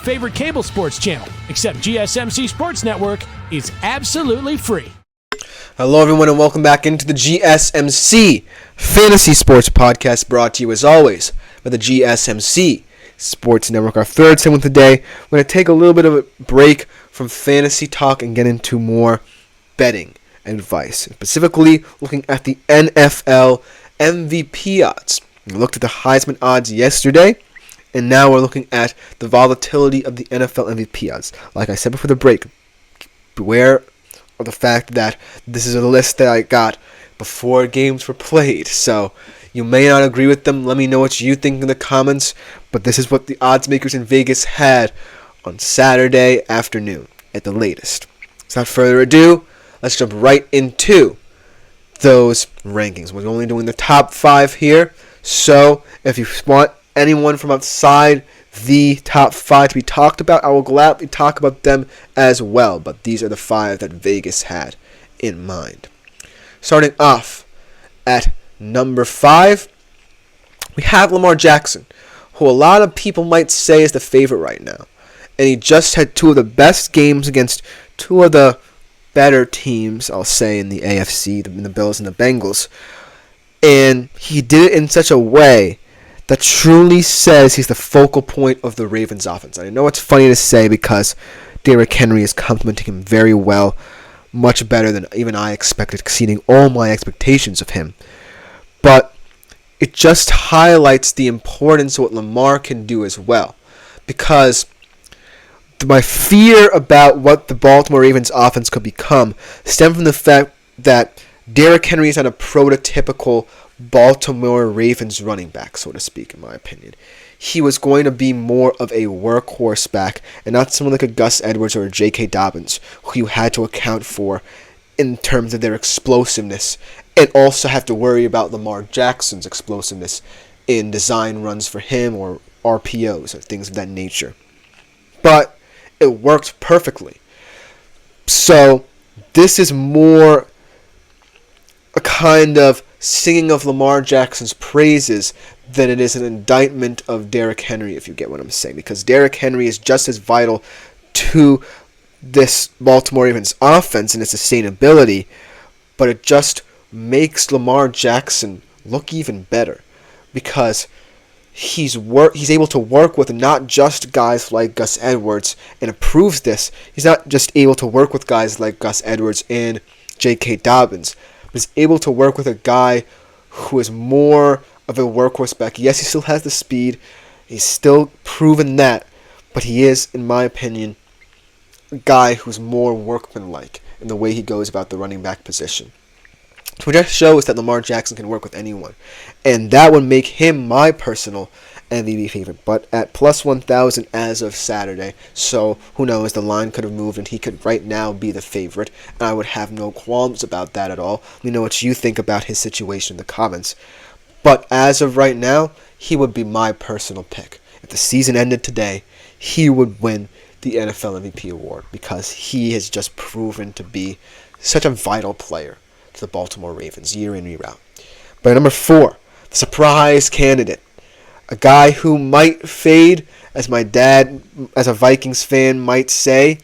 favorite cable sports channel, except GSMC Sports Network, is absolutely free. Hello, everyone, and welcome back into the GSMC Fantasy Sports Podcast, brought to you, as always, by the GSMC Sports Network. Our third segment today, we're going to take a little bit of a break from fantasy talk and get into more betting advice, specifically looking at the NFL MVP odds. We looked at the Heisman odds yesterday, and now we're looking at the volatility of the NFL MVP odds. Like I said before the break, beware of the fact that this is a list that I got before games were played. So you may not agree with them. Let me know what you think in the comments. But this is what the odds makers in Vegas had on Saturday afternoon at the latest. Without further ado, let's jump right into those rankings. We're only doing the top 5 here. So if you want anyone from outside the top 5 to be talked about, I will gladly talk about them as well. But these are the 5 that Vegas had in mind. Starting off at number 5, we have Lamar Jackson, who a lot of people might say is the favorite right now. And he just had 2 of the best games against 2 of the better teams, I'll say, in the AFC, the Bills and the Bengals. And he did it in such a way that truly says he's the focal point of the Ravens offense. I know it's funny to say because Derrick Henry is complimenting him very well, much better than even I expected, exceeding all my expectations of him. But it just highlights the importance of what Lamar can do as well. Because my fear about what the Baltimore Ravens offense could become stemmed from the fact that Derrick Henry is not a prototypical Baltimore Ravens running back, so to speak, in my opinion. He was going to be more of a workhorse back and not someone like a Gus Edwards or a J.K. Dobbins, who you had to account for in terms of their explosiveness and also have to worry about Lamar Jackson's explosiveness in design runs for him or RPOs or things of that nature. But it worked perfectly. So this is more a kind of singing of Lamar Jackson's praises than it is an indictment of Derrick Henry, if you get what I'm saying. Because Derrick Henry is just as vital to this Baltimore Ravens offense and its sustainability, but it just makes Lamar Jackson look even better because he's able to work with not just guys like Gus Edwards, and it proves this. He's not just able to work with guys like Gus Edwards and J.K. Dobbins, is able to work with a guy who is more of a workhorse back. Yes, he still has the speed. He's still proven that. But he is, in my opinion, a guy who's more workmanlike in the way he goes about the running back position. So it just shows that Lamar Jackson can work with anyone. And that would make him my personal MVP favorite. But at plus 1,000 as of Saturday. So who knows, the line could have moved and he could right now be the favorite. And I would have no qualms about that at all. Let me know what you think about his situation in the comments. But as of right now, he would be my personal pick. If the season ended today, he would win the NFL MVP award because he has just proven to be such a vital player to the Baltimore Ravens year in, year out. But at number 4, the surprise candidate. A guy who might fade, as my dad, as a Vikings fan, might say.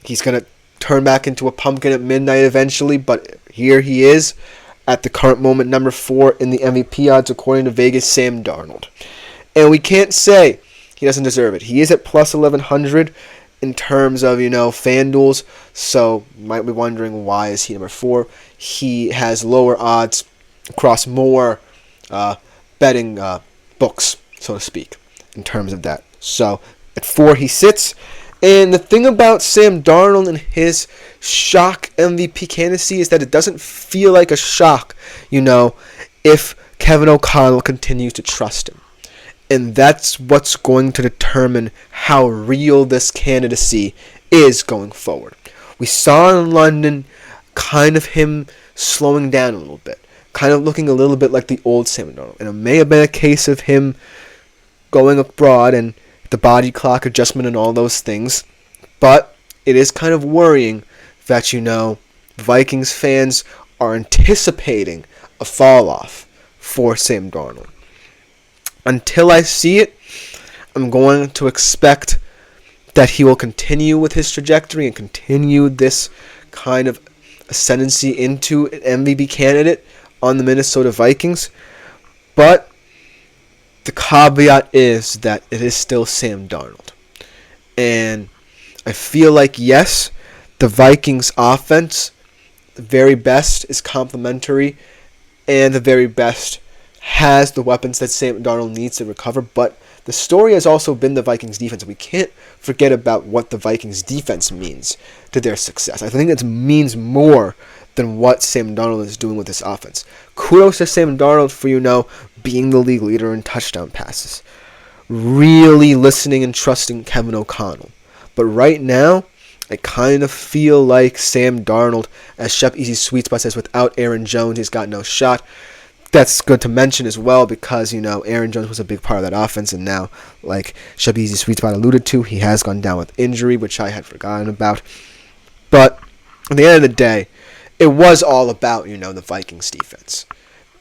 He's going to turn back into a pumpkin at midnight eventually, but here he is at the current moment, number 4 in the MVP odds according to Vegas, Sam Darnold. And we can't say he doesn't deserve it. He is at plus 1,100 in terms of, FanDuel's, so you might be wondering why is he number 4. He has lower odds across more betting books, so to speak, in terms of that. So at 4 he sits. And the thing about Sam Darnold and his shock MVP candidacy is that it doesn't feel like a shock, if Kevin O'Connell continues to trust him. And that's what's going to determine how real this candidacy is going forward. We saw in London kind of him slowing down a little bit, kind of looking a little bit like the old Sam Darnold. And it may have been a case of him going abroad and the body clock adjustment and all those things. But it is kind of worrying that, Vikings fans are anticipating a fall off for Sam Darnold. Until I see it, I'm going to expect that he will continue with his trajectory and continue this kind of ascendancy into an MVP candidate on the Minnesota Vikings. But the caveat is that it is still Sam Darnold. And I feel like, yes, the Vikings offense, the very best, is complementary, and the very best has the weapons that Sam Darnold needs to recover. But the story has also been the Vikings defense. We can't forget about what the Vikings defense means to their success. I think it means more than what Sam Darnold is doing with this offense. Kudos to Sam Darnold for, being the league leader in touchdown passes. Really listening and trusting Kevin O'Connell. But right now, I kind of feel like Sam Darnold, as Shep Easy Sweet Spot says, without Aaron Jones, he's got no shot. That's good to mention as well because, Aaron Jones was a big part of that offense, and now, like Shep Easy Sweet Spot alluded to, he has gone down with injury, which I had forgotten about. But at the end of the day, it was all about, the Vikings defense.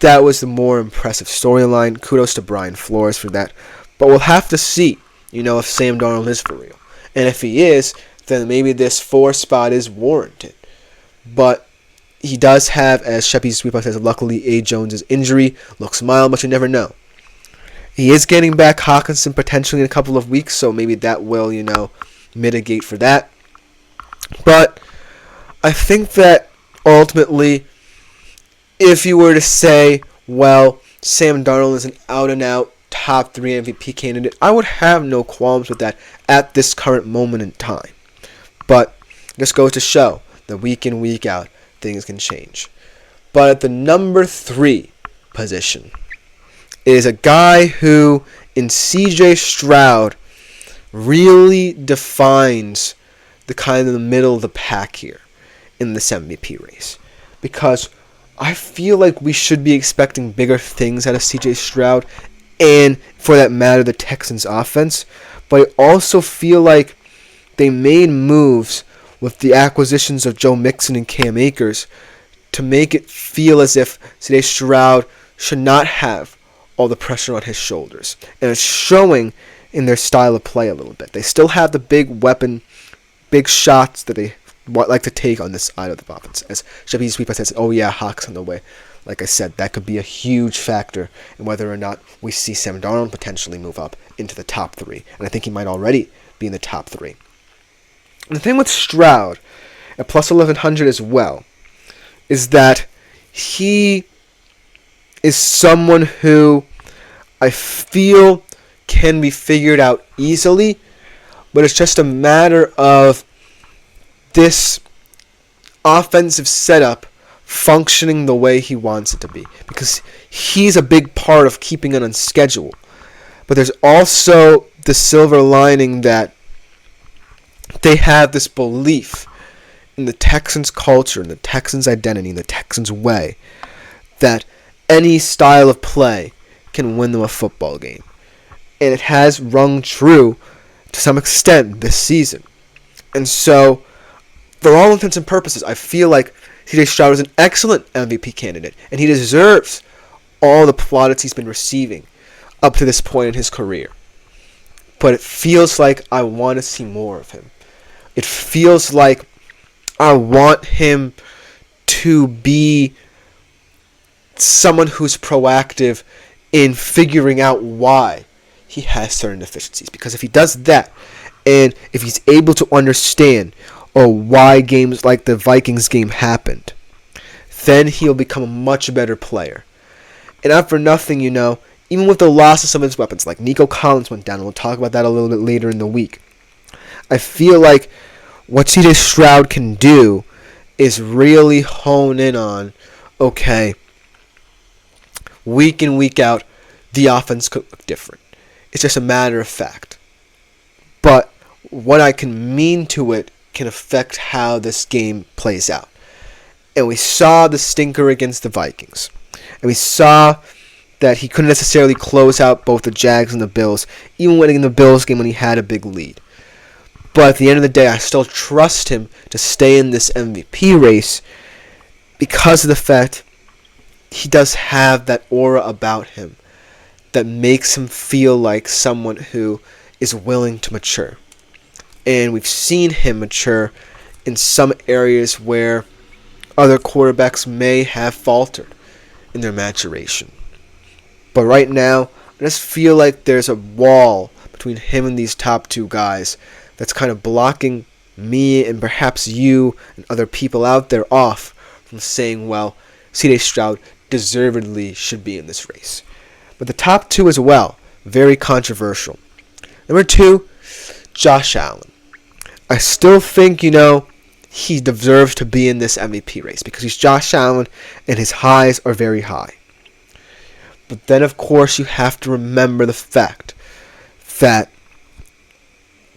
That was the more impressive storyline. Kudos to Brian Flores for that. But we'll have to see, if Sam Darnold is for real. And if he is, then maybe this 4 spot is warranted. But he does have, as Sheppy's Sweeper says, luckily A. Jones' injury looks mild, but you never know. He is getting back Hawkinson potentially in a couple of weeks, so maybe that will, mitigate for that. But I think that ultimately, if you were to say, well, Sam Darnold is an out-and-out top 3 MVP candidate, I would have no qualms with that at this current moment in time. But this goes to show that week in, week out, things can change. But at the number 3 position is a guy who, in CJ Stroud, really defines the kind of the middle of the pack here in this MVP race. Because I feel like we should be expecting bigger things out of CJ Stroud and, for that matter, the Texans offense. But I also feel like they made moves with the acquisitions of Joe Mixon and Cam Akers to make it feel as if CJ Stroud should not have all the pressure on his shoulders. And it's showing in their style of play a little bit. They still have the big weapon, big shots that they like to take on this side of the offense. As Chevy Sweeper says, oh yeah, Hawks on the way. Like I said, that could be a huge factor in whether or not we see Sam Darnold potentially move up into the top 3. And I think he might already be in the top 3. And the thing with Stroud, at plus 1100 as well, is that he is someone who I feel can be figured out easily, but it's just a matter of this offensive setup functioning the way he wants it to be, because he's a big part of keeping it on schedule. But there's also the silver lining that they have this belief in the Texans culture, in the Texans identity, in the Texans way, that any style of play can win them a football game. And it has rung true to some extent this season. And so, for all intents and purposes, I feel like CJ Stroud is an excellent MVP candidate, and he deserves all the plaudits he's been receiving up to this point in his career. But it feels like I want to see more of him. It feels like I want him to be someone who's proactive in figuring out why he has certain deficiencies. Because if he does that, and if he's able to understand why games like the Vikings game happened, then he'll become a much better player. And not for nothing, even with the loss of some of his weapons, like Nico Collins went down, and we'll talk about that a little bit later in the week, I feel like what CJ Stroud can do is really hone in on, okay, week in, week out, the offense could look different. It's just a matter of fact. But what I can mean to it can affect how this game plays out. And we saw the stinker against the Vikings. And we saw that he couldn't necessarily close out both the Jags and the Bills, even winning the Bills game when he had a big lead. But at the end of the day, I still trust him to stay in this MVP race because of the fact he does have that aura about him that makes him feel like someone who is willing to mature. And we've seen him mature in some areas where other quarterbacks may have faltered in their maturation. But right now, I just feel like there's a wall between him and these top two guys that's kind of blocking me and perhaps you and other people out there off from saying, well, C.J. Stroud deservedly should be in this race. But the top two as well, very controversial. Number 2, Josh Allen. I still think, he deserves to be in this MVP race because he's Josh Allen and his highs are very high. But then, of course, you have to remember the fact that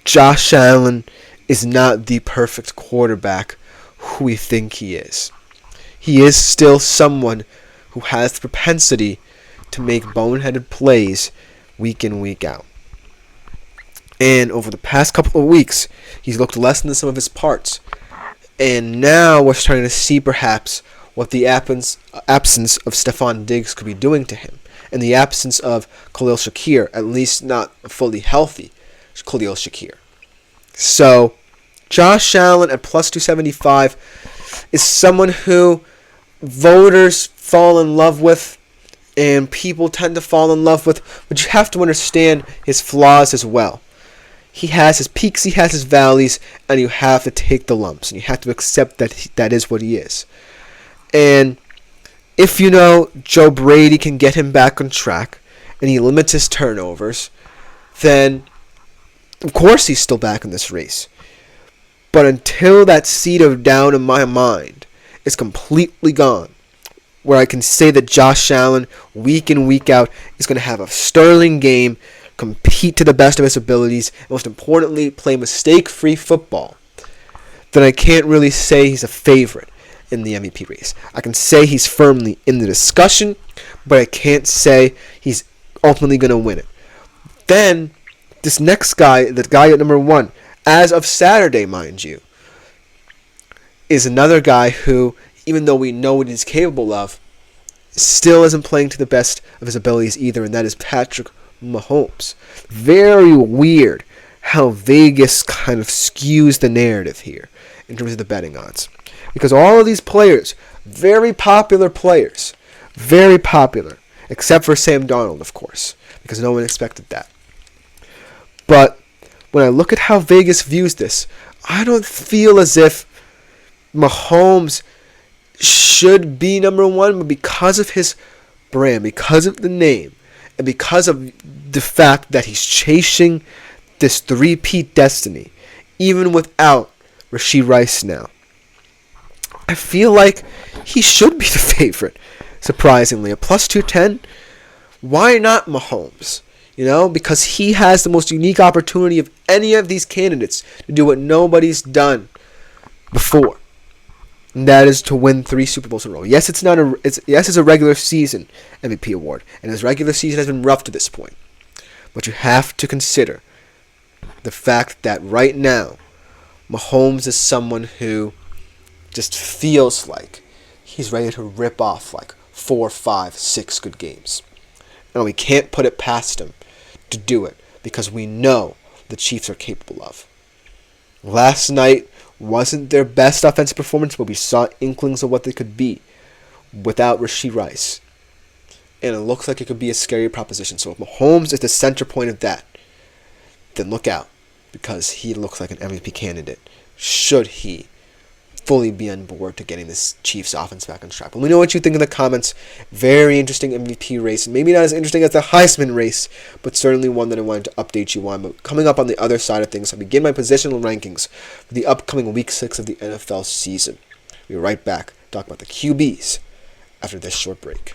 Josh Allen is not the perfect quarterback who we think he is. He is still someone who has the propensity to make boneheaded plays week in, week out. And over the past couple of weeks, he's looked less than the sum of his parts. And now we're starting to see perhaps what the absence of Stephon Diggs could be doing to him. And the absence of Khalil Shakir, at least not a fully healthy Khalil Shakir. So, Josh Allen at plus 275 is someone who voters fall in love with and people tend to fall in love with, but you have to understand his flaws as well. He has his peaks, he has his valleys, and you have to take the lumps, and you have to accept that that is what he is. And if Joe Brady can get him back on track, and he limits his turnovers, then of course he's still back in this race. But until that seed of doubt in my mind is completely gone, where I can say that Josh Allen, week in, week out, is going to have a sterling game, compete to the best of his abilities, and most importantly, play mistake-free football, then I can't really say he's a favorite in the MVP race. I can say he's firmly in the discussion, but I can't say he's ultimately going to win it. Then, this next guy, the guy at number 1, as of Saturday, mind you, is another guy who, even though we know what he's capable of, still isn't playing to the best of his abilities either, and that is Patrick Mahomes. Very weird how Vegas kind of skews the narrative here in terms of the betting odds. Because all of these players, very popular players, very popular, except for Sam Darnold, of course, because no one expected that. But when I look at how Vegas views this, I don't feel as if Mahomes should be number 1, but because of his brand, because of the name, and because of the fact that he's chasing this three-peat destiny, even without Rashee Rice now, I feel like he should be the favorite, surprisingly. A plus 210, why not Mahomes? Because he has the most unique opportunity of any of these candidates to do what nobody's done before. And that is to win 3 Super Bowls in a row. Yes, it's a regular season MVP award, and his regular season has been rough to this point. But you have to consider the fact that right now, Mahomes is someone who just feels like he's ready to rip off like 4, 5, 6 good games. And we can't put it past him to do it because we know the Chiefs are capable of. Last night wasn't their best offensive performance, but we saw inklings of what they could be without Rashee Rice. And it looks like it could be a scary proposition. So if Mahomes is the center point of that, then look out, because he looks like an MVP candidate should he fully be on board to getting this Chiefs offense back on track. Let me know what you think in the comments. Very interesting MVP race. Maybe not as interesting as the Heisman race, but certainly one that I wanted to update you on. But coming up on the other side of things, I begin my positional rankings for the upcoming Week 6 of the NFL season. We'll be right back to talk about the QBs after this short break.